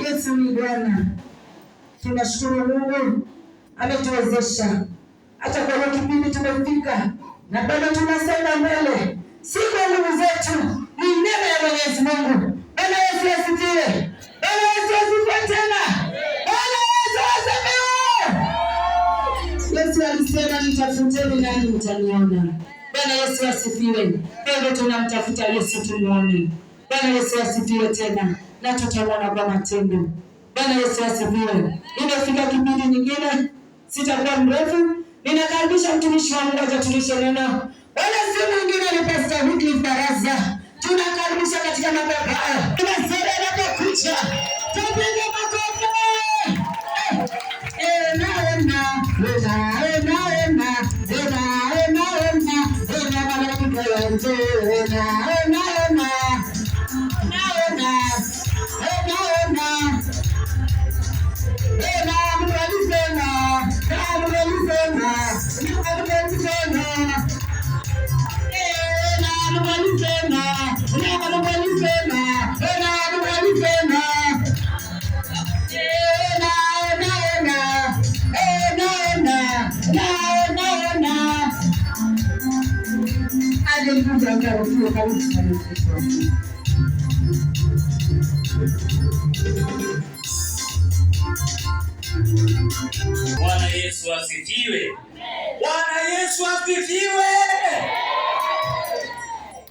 Yesu ni Bwana. Tunashukuru Mungu ametuwezesha hata kwa leo kipindi tumefika, na bado tunasonga mbele. Si kwa nguvu zetu, ni neema ya Mwenyezi Mungu. Bwana Yesu asifiwe. Bwana Yesu asifiwe tena. Bwana Yesu asifiwe. Yesu alisema nitafuteni nani mtaniona. Bwana Yesu asifiwe. Leo tunamtafuta Yesu tumuone. Bwana Yesu asifiwe tena, na tutamwona kwa matendo. Bwana Yesu asifiwe. Nimefika kipindi nyingine, sitakuwa mrefu. Ninakaribisha mtumishi wa Mungu atulishe neno. Wala si mwingine ni Pastor Wycliffe Baraza. Tunakaribisha katika madhabahu haya. Tunasema inapokuja, tupige makofi. Bwana Yesu asifiwe. Bwana Yesu asifiwe.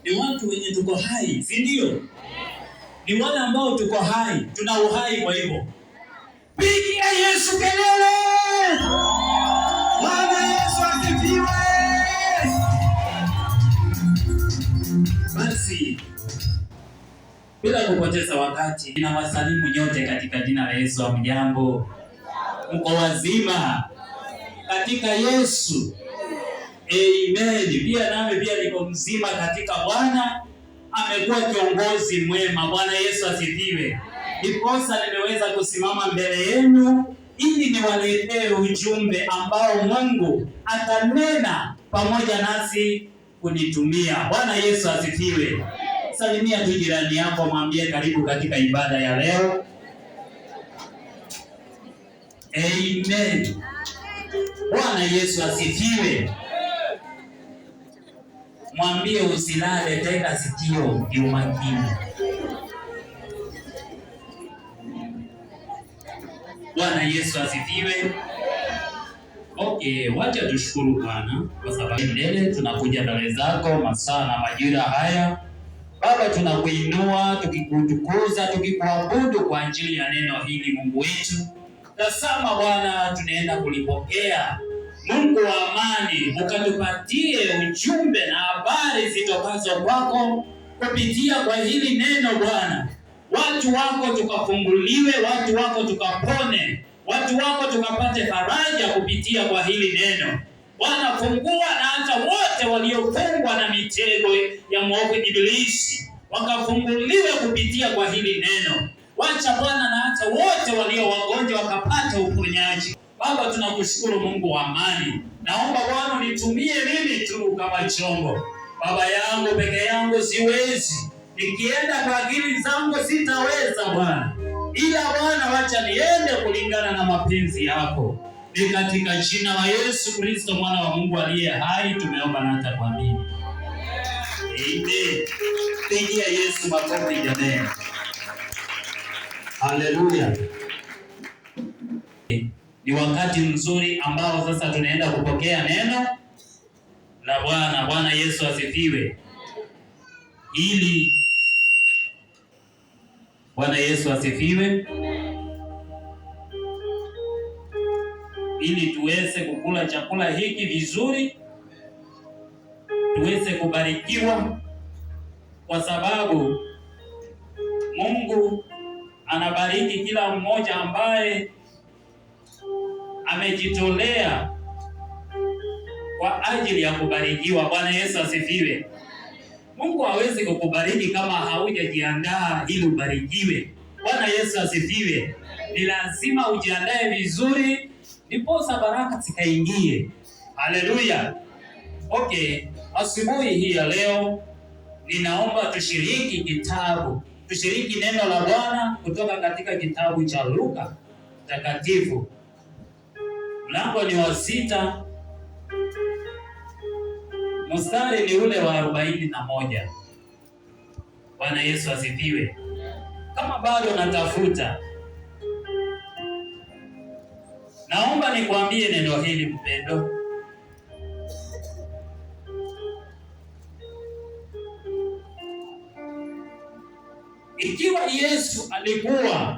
Ni watu wenye tuko hai, si ndio? Ni wale ambao tuko hai, tuna uhai. Kwa hivyo pigia Yesu kelele. Bwana Yesu asifiwe. Basi bila kupoteza wakati, ninawasalimu nyote katika jina la Yesu. Hamjambo? Mko wazima katika Yesu? Amen. Pia nami pia niko mzima katika Bwana. Amekuwa kiongozi mwema. Bwana Yesu asifiwe. Ndiposa nimeweza kusimama mbele yenu ili niwaletee ujumbe ambao Mungu atanena pamoja nasi kunitumia. Bwana Yesu asifiwe. Salimia tu jirani yako, mwambie karibu katika ibada ya leo. Amen. Bwana Yesu asifiwe. Mwambie usilale, tega sikio kiumakini. Bwana Yesu asifiwe. Okay, wacha tushukuru Bwana kwa sababu leo tunakuja mbele zako masaa na majira haya. Baba, tunakuinua, tukikutukuza, tukikuabudu kwa ajili ya neno hili Mungu wetu. Tazama Bwana, tunaenda kulipokea. Mungu wa amani, ukatupatie ujumbe na habari zitokazo kwako kupitia kwa hili neno Bwana. Watu wako tukafunguliwe, watu wako tukapone, watu wako tukapate faraja kupitia kwa hili neno. Bwana, fungua na hata wote waliofungwa na mitego ya mwovu Ibilisi wakafunguliwe kupitia kwa hili neno. Wacha Bwana na hata wote walio wagonjwa wakapata uponyaji. Baba, tunakushukuru Mungu wa amani. Naomba Bwana nitumie mimi tu kama chombo. Baba yangu peke yangu siwezi. Nikienda kwa akili zangu sitaweza Bwana. Ila Bwana, wacha niende kulingana na mapenzi yako. Ni katika jina la Yesu Kristo mwana wa Mungu aliye hai tumeomba na hata kuamini. Amen. Pigia Yesu makofi jamani. Haleluya. Ni wakati mzuri ambao sasa tunaenda kupokea neno la Bwana. Bwana Yesu asifiwe. Bwana Yesu asifiwe. Ili tuweze kukula chakula hiki vizuri, tuweze kubarikiwa, kwa sababu Mungu anabariki kila mmoja ambaye amejitolea kwa ajili ya kubarikiwa. Bwana Yesu asifiwe. Mungu hawezi kukubariki kama haujajiandaa ili ubarikiwe. Bwana Yesu asifiwe. Ni lazima ujiandae vizuri ndipo baraka zikaingie. Haleluya. Okay, asubuhi hii ya leo ninaomba tushiriki kitabu tushiriki neno la Bwana kutoka katika kitabu cha Luka Takatifu. Mlango ni wa 6, mstari ni ule wa 41. Bwana Yesu asifiwe. Kama bado natafuta, naomba nikwambie neno hili mpendo. Ikiwa Yesu alikuwa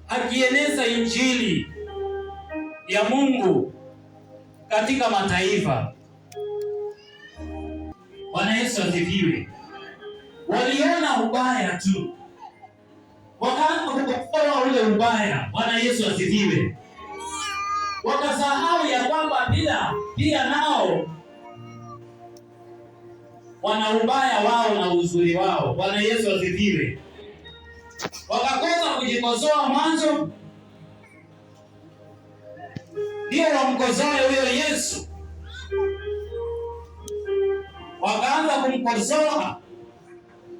akieneza injili ya Mungu katika mataifa, Bwana Yesu asifiwe, waliona ubaya tu, wakaanza kukosoa ule ubaya. Bwana Yesu asifiwe. Wakasahau ya kwamba pia nao wana ubaya wao na uzuri wao. Bwana Yesu asifiwe. Wakakosa kujikosoa mwanzo, ndio wamkosoe huyo Yesu. Wakaanza kumkosoa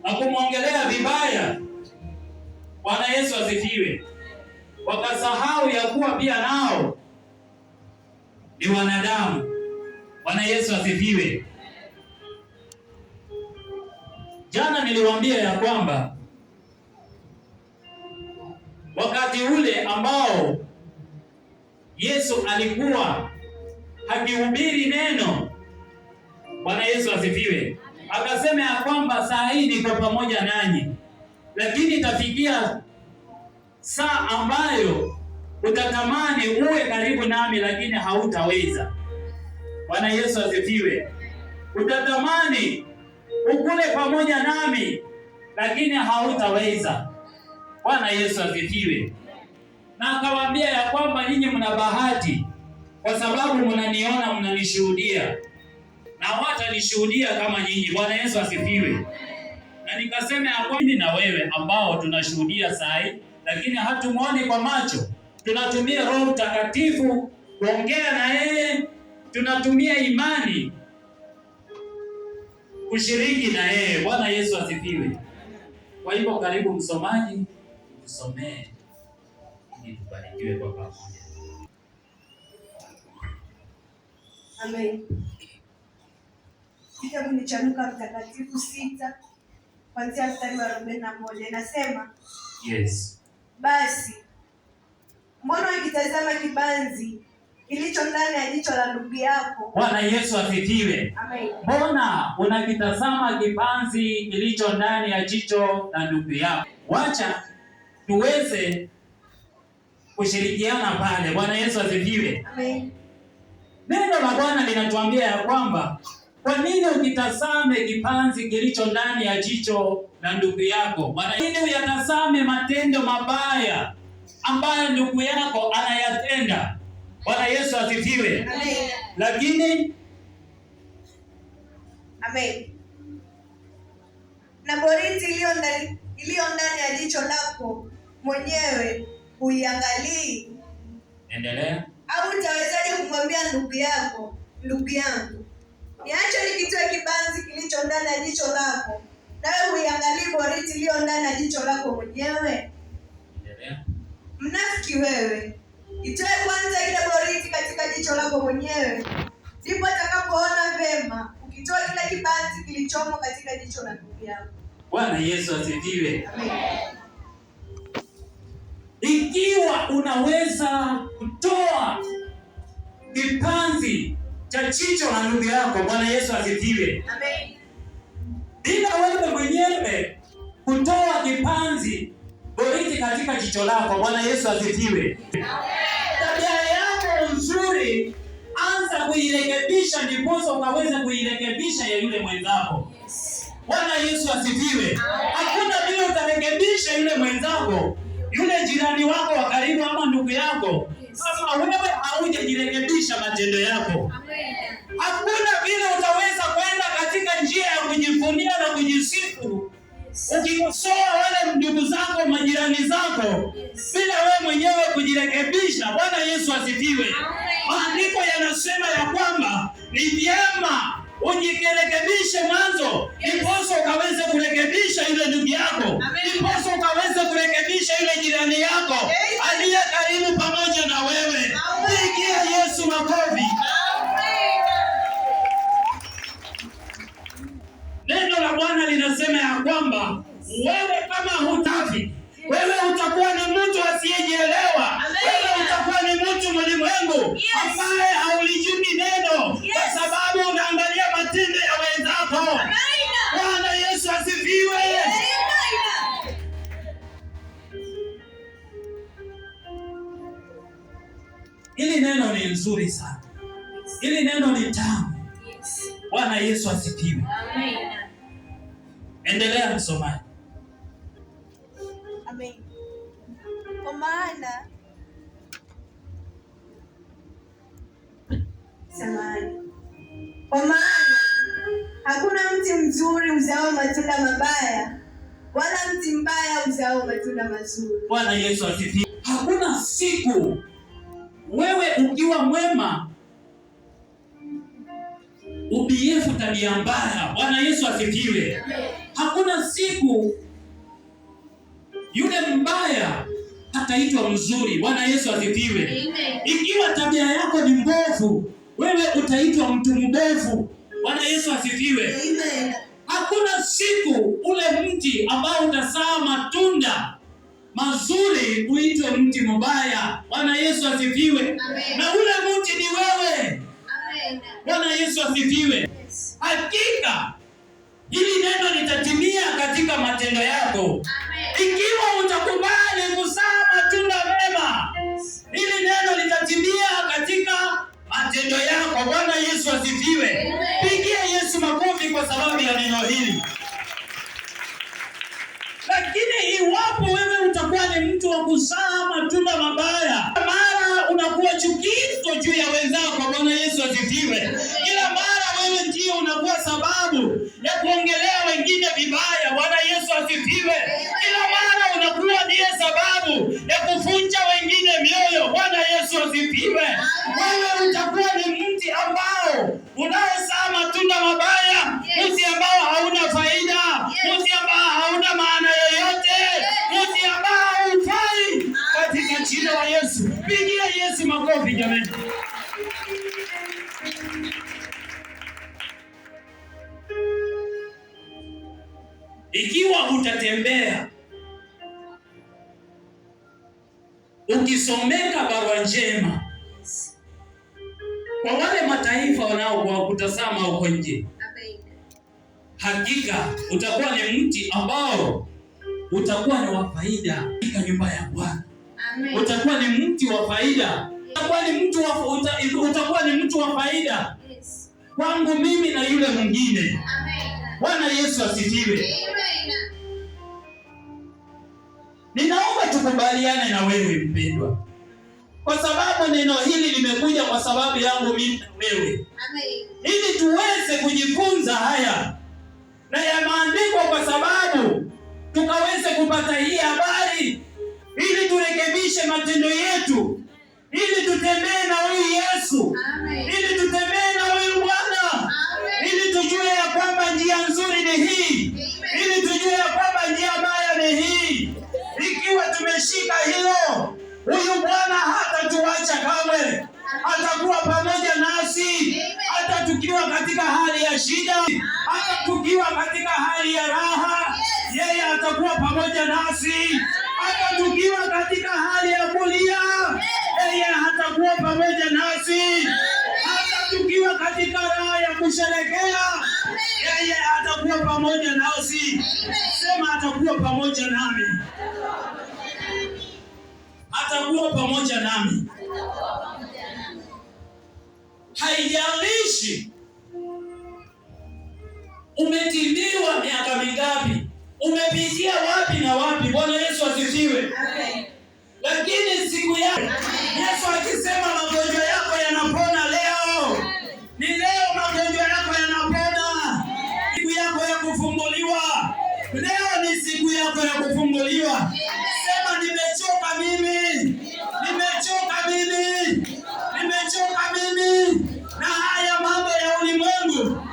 na kumwongelea vibaya. Bwana Yesu asifiwe. Wakasahau ya kuwa pia nao ni wanadamu. Bwana Yesu asifiwe. Jana niliwaambia ya kwamba wakati ule ambao Yesu alikuwa akihubiri neno, Bwana Yesu asifiwe, akasema ya kwamba saa hii niko pamoja nanyi, lakini itafikia saa ambayo utatamani uwe karibu nami, lakini hautaweza. Bwana Yesu asifiwe. Utatamani ukule pamoja nami, lakini hautaweza. Bwana Yesu asifiwe. Na akawaambia ya kwamba nyinyi mna bahati kwa sababu mnaniona, mnanishuhudia, na watanishuhudia kama nyinyi. Bwana Yesu asifiwe. Na nikasema ya kwamba mimi na wewe ambao tunashuhudia saa hii, lakini hatumuoni kwa macho, tunatumia Roho Mtakatifu kuongea na yeye, tunatumia imani kushiriki na yeye. Bwana Yesu asifiwe. Kwa hivyo karibu msomaji, tusomee ili tubarikiwe kwa pamoja. Amen. Kitabu ni cha Luka Mtakatifu 6 kuanzia mstari wa 41. Inasema, Yes. Basi mbona ukitazama kibanzi kilicho ndani ya jicho la ndugu yako? Bwana Yesu asifiwe. Amen. Mbona unakitazama kibanzi kilicho ndani ya jicho la ndugu yako? Wacha tuweze kushirikiana pale. Bwana Yesu asifiwe. Amen. Neno la Bwana linatuambia ya kwamba kwa nini ukitazame kibanzi kilicho ndani ya jicho la ndugu yako? Kwa nini uyatazame matendo mabaya ambayo ndugu yako anayatenda? Bwana Yesu asifiwe. Amen. Lakini Amen. Na boriti iliyo ndani ya jicho lako mwenyewe huiangalii? endelea. Au utawezaje kumwambia ndugu yako, ndugu yangu, niache nikitoe kibanzi kilicho ndani ya jicho lako, nawe huiangalii boriti iliyo ndani ya jicho lako mwenyewe? Endelea. Mnafiki wewe, itoe kwanza ile boriti katika jicho lako mwenyewe, ndipo atakapoona vema ukitoa kile kibanzi kilichomo katika jicho la ndugu yako. Bwana Yesu asifiwe. Amen. Ikiwa unaweza kutoa kibanzi cha jicho la ndugu yako, Bwana Yesu asifiwe. Amen. Bila wewe mwenyewe kutoa kibanzi boriti katika jicho lako, Bwana Yesu asifiwe. Tabia yako nzuri anza kuirekebisha, ndiposa ukaweza kuirekebisha ya yule mwenzako. Bwana Yesu asifiwe. Hakuna vile utarekebisha yule mwenzako, yule jirani wako wa karibu ama ndugu yako, kama wewe haujajirekebisha matendo yako. Hakuna vile utaweza kwenda katika njia ya kujivunia na kujisifu ukikosoa wale ndugu zako, majirani zako, bila wewe mwenyewe kujirekebisha. Bwana Yesu asifiwe. Maandiko yanasema ya kwamba ni vyema Ujirekebishe mwanzo, ndiposa ukaweze kurekebisha yule ndugu yako, ndiposa ukaweze kurekebisha yule jirani yako aliye karibu pamoja na wewe. Pigia Yesu makofi. Neno la Bwana linasema ya kwamba wewe kama hutaki, wewe utakuwa ni mtu asiyejielewa. Wewe utakuwa ni mtu mlimwengu ambaye haulijui neno, kwa sababu unaangalia matendo ya wenzako. Bwana Yesu asifiwe. Hili neno ni nzuri sana. Hili neno ni tamu. Bwana Yesu asifiwe. Endelea msomaji. Amen. Kwa maana hakuna mti mzuri uzao matunda mabaya, wala mti mbaya uzao matunda mazuri. Bwana Yesu asifiwe. Hakuna siku wewe ukiwa mwema ubiefu tabia mbaya. Bwana Yesu asifiwe. Hakuna siku yule mbaya ataitwa mzuri. Bwana Yesu asifiwe. Ikiwa tabia yako ni mbovu, wewe utaitwa mtu mbovu. Bwana Yesu asifiwe. Hakuna siku ule mti ambao utazaa matunda mazuri uitwe mti mbaya. Bwana Yesu asifiwe. Na ule mti ni wewe. Bwana Yesu asifiwe. Hakika hili neno litatimia katika matendo yako. Ikiwa utakubali kuzaa matunda mema, hili neno litatimia katika matendo yako. Bwana Yesu asifiwe. Pigia Yesu makofi kwa sababu ya neno hili. Lakini iwapo wewe utakuwa ni mtu wa kuzaa matunda mabaya, mara unakuwa chukizo juu ya wenzako. Bwana Yesu asifiwe. Kila mara wewe ndio unakuwa sababu ya kuongelea wengine vibaya. Bwana Yesu asifiwe. Kila mara unakuwa ndiye sababu ya kuvunja wengine mioyo. Bwana Yesu asifiwe. Wewe utakuwa ni mti ambao unaozaa matunda mabaya, mti ambao hauna faida, mti ambao hauna maana yoyote, mti ambao hufai katika jina la Yesu. Pigia Yesu makofi jamani. Ikiwa utatembea ukisomeka barua njema kwa wale mataifa wanaokutazama huko nje, hakika utakuwa ni mti ambao utakuwa ni wa faida katika nyumba ya Bwana. Utakuwa ni mti wa faida. Utakuwa ni mtu wa faida kwangu mimi na yule mwingine. Bwana Yesu asifiwe. Ninaomba tukubaliane na wewe mpendwa, kwa sababu neno hili limekuja kwa sababu yangu mimi na wewe, ili tuweze kujifunza haya na yameandikwa kwa sababu tukaweze kupata hii habari, ili turekebishe matendo yetu, ili tutembee na huyu Yesu, ili tutembee na huyu Bwana, ili tujue ya kwamba njia nzuri ni hii, ili tujue ya kwamba njia mbaya ni hii. Ikiwa tumeshika hilo, huyu Bwana hatatuacha kamwe. Atakuwa pamoja nasi hata tukiwa katika hali ya shida, hata tukiwa katika hali ya raha, yeye atakuwa pamoja nasi. Hata tukiwa katika hali ya kulia, yeye atakuwa pamoja nasi. Hata tukiwa katika raha ya kusherehekea, yeye atakuwa pamoja nasi. Sema, atakuwa pamoja nami. Atakuwa pamoja nami. Haijalishi umetindiwa miaka mingapi, umepitia wapi na wapi. Bwana Yesu asifiwe. Lakini siku yake Yesu akisema magonjwa yako yanapona leo, ni leo magonjwa yako yanapona. Siku yako ya kufunguliwa leo, ni siku yako ya kufunguliwa. Sema, nimechoka mimi, nimechoka mimi, nimechoka mimi na haya mambo ya ulimwengu.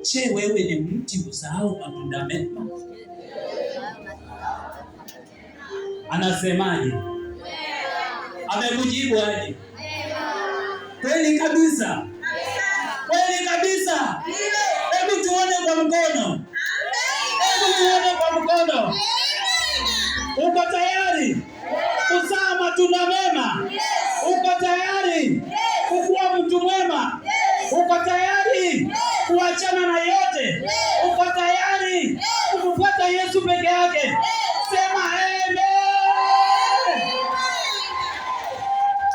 Je, wewe ni mti uzao matunda mema? Anasemaje? Amekujibu aje? Kweli kabisa. Kweli kabisa. Hebu tuone kwa mkono. Hebu tuone kwa mkono. Uko tayari kuzaa matunda mema? Uko tayari kuwa mtu mwema? Uko tayari kuachana na yote? Uko tayari kumfuata Yesu peke yake? Sema amen.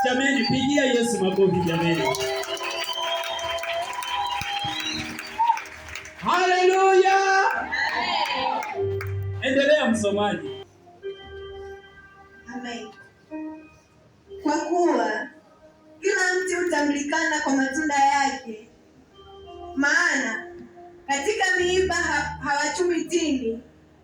Jameni, pigia Yesu makofi jameni. Haleluya. Endelea msomaji. Amen. Kwa kuwa kila mti utamjulikana kwa matunda yake, maana katika miiba hawachumi tini,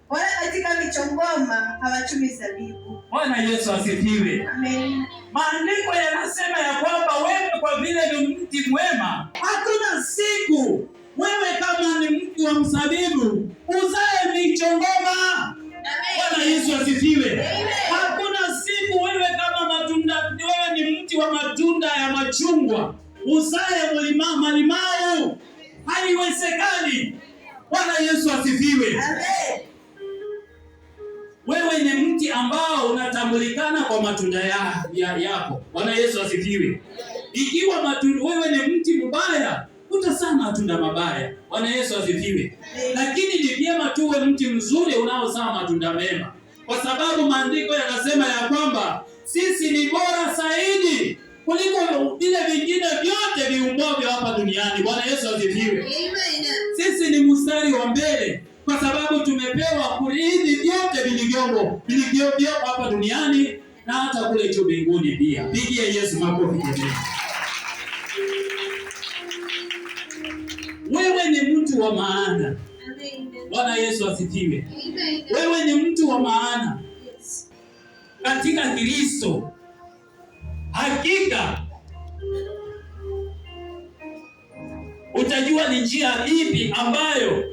wala katika michongoma hawachumi zabibu. Bwana Yesu asifiwe. Amen. Maandiko yanasema ya kwamba wewe kwa vile ni mti mwema, hakuna siku wewe kama ni mti wa mzabibu uzae michongoma. Bwana Yesu asifiwe. Hakuna siku wewe kama wewe ni mti wa matunda ya machungwa uzae malimau. Haiwezekani. Bwana Yesu asifiwe. Amen. Wewe ni mti ambao unatambulikana kwa matunda yako. Bwana Yesu asifiwe. Ikiwa wewe ni mti mbaya, utazaa matunda mabaya. Bwana Yesu asifiwe. Lakini ni vyema tuwe mti mzuri unaozaa matunda mema, kwa sababu maandiko yanasema ya kwamba sisi ni bora zaidi kuliko vile vingine vyote viumbavyo hapa duniani. Bwana Yesu asifiwe. Amen. Sisi ni mstari wa mbele kwa sababu tumepewa kurithi vyote vilivyo hapa duniani na hata kule juu mbinguni pia. Pigie Yesu makofi jamani. Wewe ni mtu wa maana. Bwana Yesu asifiwe. Wewe ni mtu wa maana katika Kristo. Hakika utajua ni njia ipi ambayo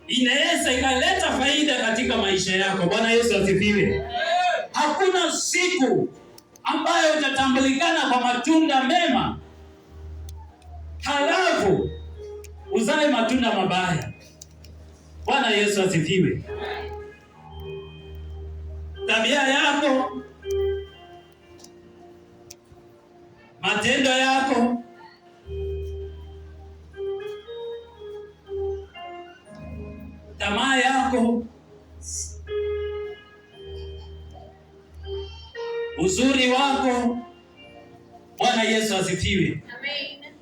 inaweza ikaleta faida katika maisha yako. Bwana Yesu asifiwe. Hakuna siku ambayo utatambulikana kwa matunda mema halafu uzae matunda mabaya. Bwana Yesu asifiwe. Tabia yako, matendo yako, tamaa yako, uzuri wako. Bwana Yesu asifiwe. Amen.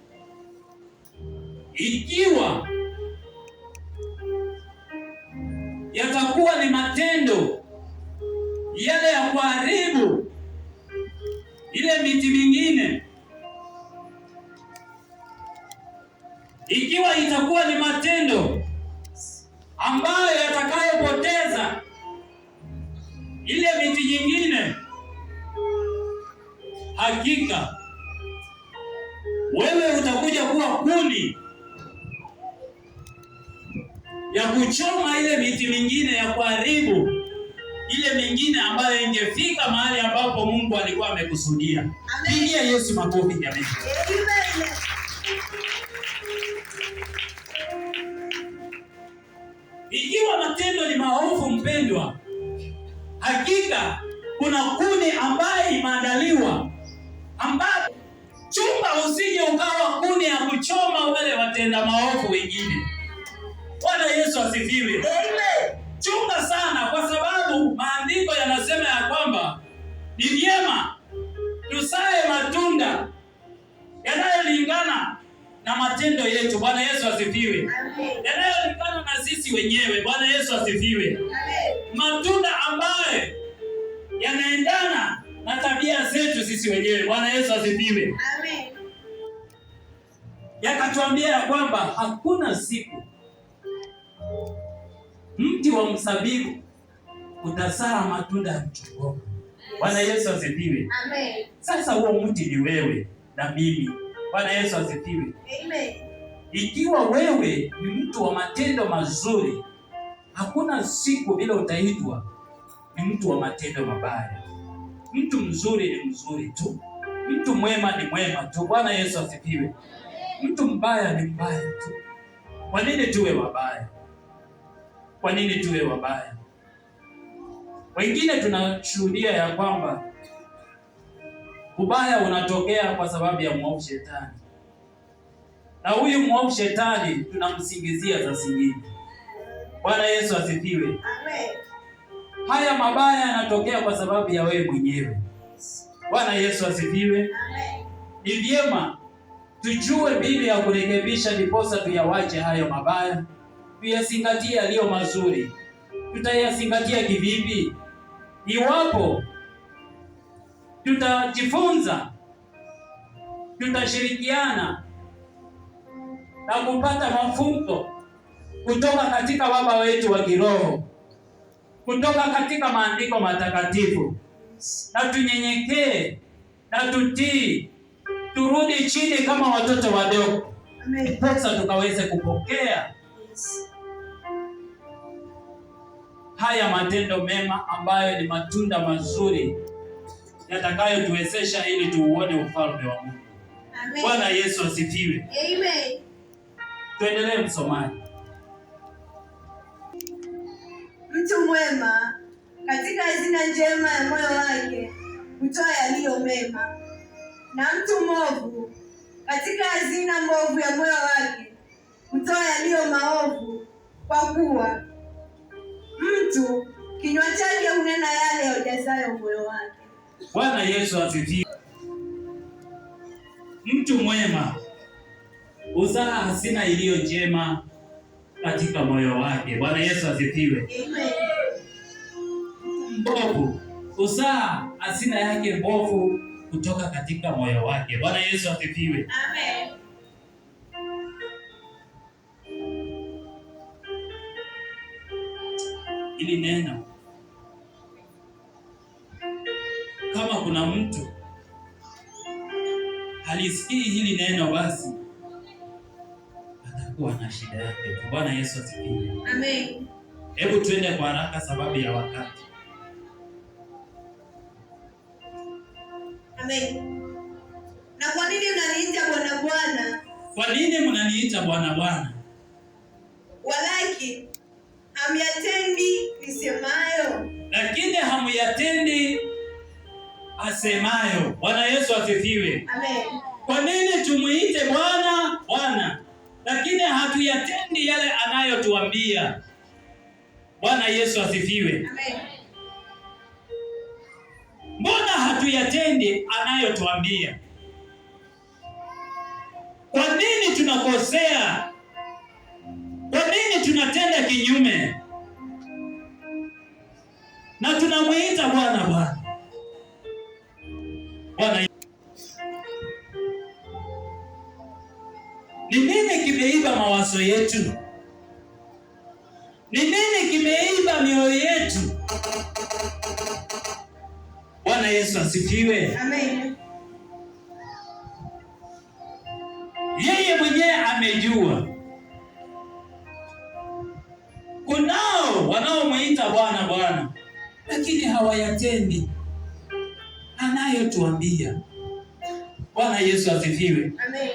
Ikiwa yatakuwa ni matendo yale ya kuharibu ile miti mingine, ikiwa itakuwa ni matendo ambayo yatakayopoteza ile miti nyingine, hakika wewe utakuja kuwa kuni ya kuchoma ile miti mingine, ya kuharibu ile mingine ambayo ingefika mahali ambapo Mungu alikuwa amekusudia. Pigia Yesu makofi jamani. Ikiwa matendo ni maovu mpendwa, hakika kuna kuni ambayo imeandaliwa, ambapo chunga usije ukawa kuni ya kuchoma wale watenda maovu wengine. Bwana Yesu asifiwe. Amen. Chunga sana, kwa sababu maandiko yanasema ya kwamba ni vyema tusae matunda yanayolingana na matendo yetu. Bwana Yesu asifiwe. Yanayolingana na sisi wenyewe. Bwana Yesu asifiwe. Matunda ambayo yanaendana na tabia zetu sisi wenyewe. Bwana Yesu asifiwe. Amen. Yakatuambia ya kwamba hakuna siku mti wa mzabibu utazaa matunda ya mchongoma. Bwana Yesu asifiwe. Amen. Sasa huo mti ni wewe na mimi. Bwana Yesu asifiwe. Amen. Ikiwa wewe ni mtu wa matendo mazuri, hakuna siku bila utaitwa ni mtu wa matendo mabaya. Mtu mzuri ni mzuri tu. Mtu mwema ni mwema tu. Bwana Yesu asifiwe. Mtu mbaya ni mbaya tu. Kwa nini tuwe wabaya? Kwa nini tuwe wabaya? Wengine tunashuhudia ya kwamba ubaya unatokea kwa sababu ya mwovu shetani. Na huyu mwovu shetani tunamsingizia za zingine. Bwana Yesu asifiwe. Amen. Haya mabaya yanatokea kwa sababu ya wewe mwenyewe. Bwana Yesu asifiwe. Amen. Ni vyema tujue mbinu ya kurekebisha ndiposa tuyawache hayo mabaya, tuyazingatie yaliyo mazuri. Tutayazingatia kivipi? Iwapo tutajifunza, tutashirikiana na kupata mafunzo kutoka katika baba wetu wa kiroho, kutoka katika maandiko matakatifu, na tunyenyekee na tutii, turudi chini kama watoto wadogo, ndiposa tukaweze kupokea haya matendo mema ambayo ni matunda mazuri yatakayotuwezesha ili tuuone ufalme wa Mungu. Amen. Bwana Yesu asifiwe. Amen. Tuendelee msomaji. Mtu mwema katika hazina njema ya moyo wake hutoa yaliyo mema, na mtu mwovu katika hazina mbovu ya moyo wake hutoa yaliyo maovu, kwa kuwa mtu kinywa chake hunena yale yajazayo moyo wake. Bwana Yesu asifiwe. Mtu mwema huzaa hazina iliyo njema katika moyo wake. Bwana Yesu asifiwe. Amen. Mbovu huzaa hazina yake mbovu kutoka katika moyo wake. Bwana Yesu asifiwe. Amen. Hili neno, kama kuna mtu halisikii hili neno, basi atakuwa na shida yake. Bwana Yesu asifiwe. Amen. Hebu tuende kwa haraka sababu ya wakati. Amen. Na kwa nini mnaniita Bwana Bwana? Kwa nini mnaniita Bwana Bwana, walaki hamyatendi nisemayo? lakini hamyatendi asemayo? Bwana Yesu asifiwe. Amen. Kwa nini tumuite Bwana Bwana, lakini hatuyatendi yale anayotuambia? Bwana Yesu asifiwe. Amen. Mbona hatuyatendi anayotuambia? Kwa nini tunakosea? Kwa nini tunatenda kinyume na tunamuita Bwana Bwana? Bwana, ni nini kimeiba mawazo yetu? Ni nini kimeiba mioyo yetu? Bwana Yesu asifiwe. Amen. Yeye mwenyewe amejua. Kunao wanaomuita Bwana Bwana, lakini hawayatendi anayotuambia. Bwana Yesu asifiwe. Amen.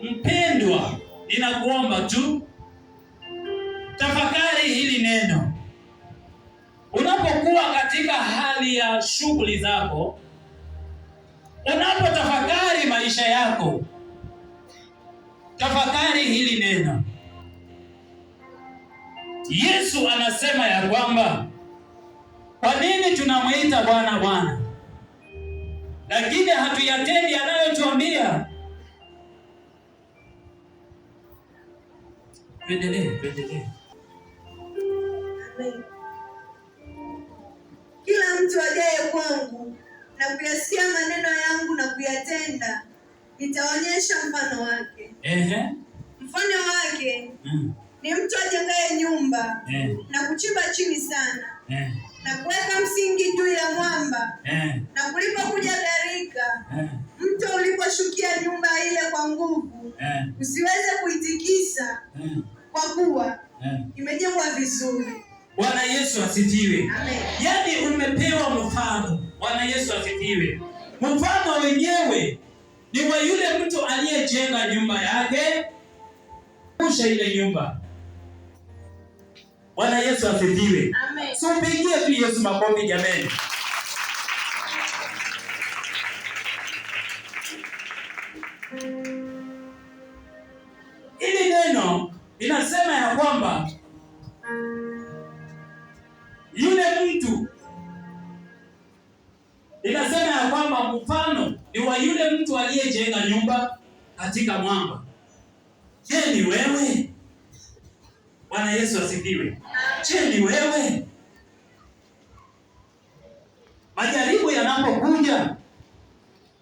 Mpendwa, ninakuomba tu tafakari hili neno. Unapokuwa katika hali ya shughuli zako, unapotafakari maisha yako, tafakari hili neno. Yesu anasema ya kwamba kwa nini tunamuita Bwana Bwana, lakini hatuyatendi anayotuambia? Tuendelee. Amen. Kila mtu ajaye kwangu na kuyasikia maneno yangu na kuyatenda, nitaonyesha mfano wake. Mfano wake ni mtu ajengaye nyumba na kuchimba chini sana na kuweka msingi juu ya mwamba, na kulipokuja gharika unaposhukia nyumba ile kwa nguvu, usiweze kuitikisa, kwa kuwa imejengwa vizuri. Bwana Yesu asifiwe. Amen. Yaani umepewa mfano. Bwana Yesu asifiwe. Mfano wenyewe ni wa yule mtu aliyejenga nyumba yake, kusha ile nyumba. Bwana Yesu asifiwe. Amen. So pigie tu Yesu makofi jameni. Ili neno inasema ya kwamba yule mtu, inasema ya kwamba mfano ni wa yule mtu aliyejenga nyumba katika mwamba. Je, ni wewe? Bwana Yesu asifiwe. Je, ni wewe? Majaribu yanapokuja,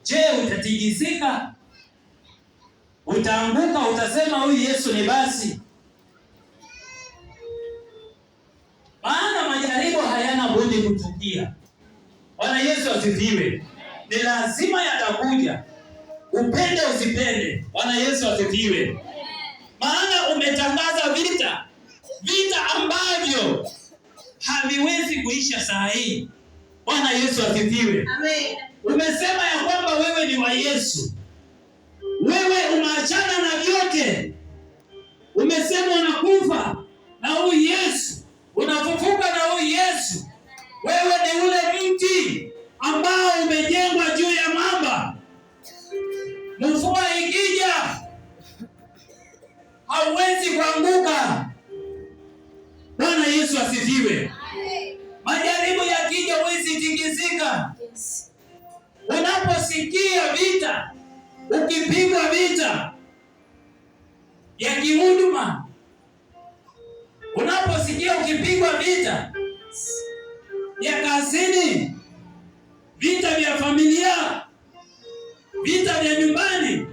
je, utatikisika? Utaanguka, utasema huyu Yesu ni basi? Maana majaribu hayana budi kutukia. Bwana Yesu asifiwe. Ni lazima yatakuja, upende usipende. Bwana Yesu asifiwe. Maana umetangaza vita ambavyo haviwezi kuisha saa hii. Bwana Yesu asifiwe. Amen. Umesema ya kwamba wewe ni wa Yesu. Wewe umeachana na vyote. Umesema unakufa na huyu Yesu, unafufuka na huyu Yesu. Wewe ni ule mti ambao umejengwa juu ya mwamba. Mvua ikija hauwezi kuanguka. Bwana Yesu asifiwe. Majaribu yakija huwezi tikisika. Unaposikia vita, ukipigwa vita ya kihuduma, unaposikia ukipigwa vita ya kazini, vita vya familia, vita vya nyumbani,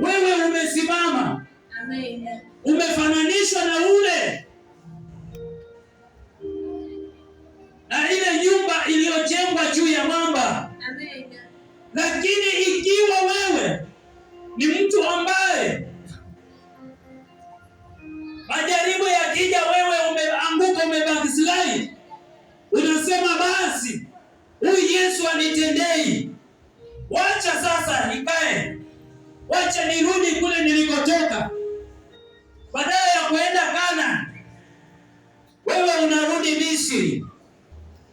wewe umesimama. Amen. Umefananishwa na ule na ile nyumba iliyojengwa juu ya mwamba. Amen. Lakini ikiwa wewe ni mtu ambaye majaribu yakija, wewe umeanguka, umebackslide, unasema basi huyu Yesu anitendei, wacha sasa nikae, wacha nirudi kule nilikotoka. Badala ya kuenda Kana, wewe unarudi Misri.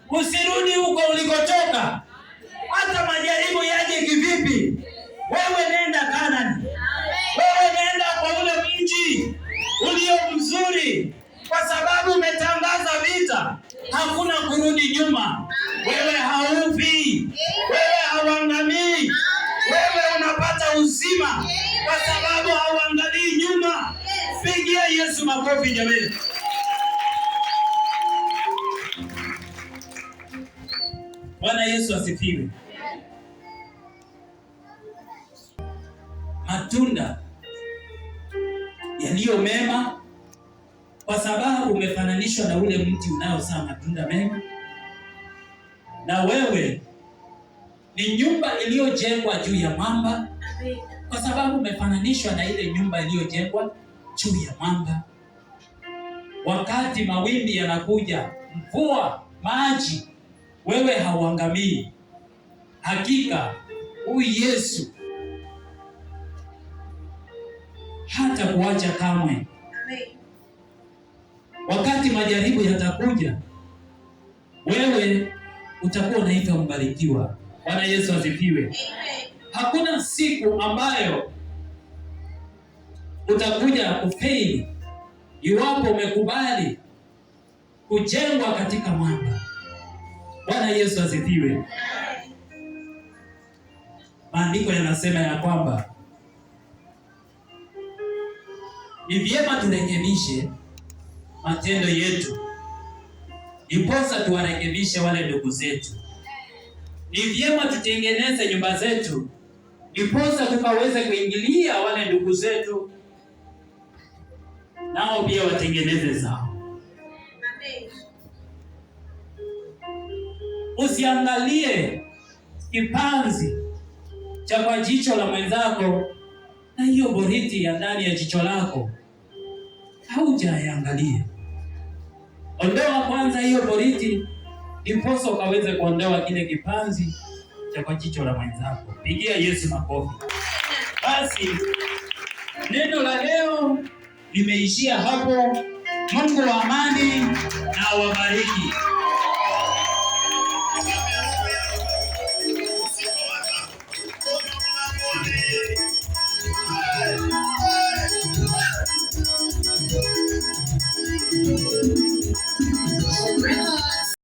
Usirudi huko ulikotoka. Hata majaribu yaje kivipi, wewe nenda Kanani. Wewe nenda kwa ule mji ulio mzuri, kwa sababu umetangaza vita. Hakuna kurudi nyuma. Wewe haufi, wewe hauangamii, wewe unapata uzima kwa sababu hauangalii nyuma. Pigia Yesu makofi jamani. Bwana Yesu asifiwe. Matunda yaliyo mema, kwa sababu umefananishwa na ule mti unaozaa matunda mema, na wewe ni nyumba iliyojengwa juu ya mwamba, kwa sababu umefananishwa na ile nyumba iliyojengwa juu ya mwamba. Wakati mawimbi yanakuja, mvua, maji, wewe hauangamii. Hakika huyu Yesu hata kuacha kamwe. Amen. Wakati majaribu yatakuja, wewe utakuwa unaitwa mbarikiwa. Bwana Yesu asifiwe. Amen. Hakuna siku ambayo utakuja kufaili iwapo umekubali kujengwa katika mwamba. Bwana Yesu asifiwe. Maandiko yanasema ya kwamba ni vyema turekebishe matendo yetu, ndiposa tuwarekebishe wale ndugu zetu. Ni vyema tutengeneze nyumba zetu, ndiposa tukaweze kuingilia wale ndugu zetu, nao pia watengeneze zao. Amen. Usiangalie kipanzi cha kwa jicho la mwenzako, na hiyo boriti ya ndani ya jicho lako haujaangalia. Ondoa kwanza hiyo boriti, ndiposa ukaweze kuondoa kile kipanzi cha kwa jicho la mwenzako. Pigia Yesu makofi. Basi neno la leo limeishia hapo. Mungu wa amani na awabariki.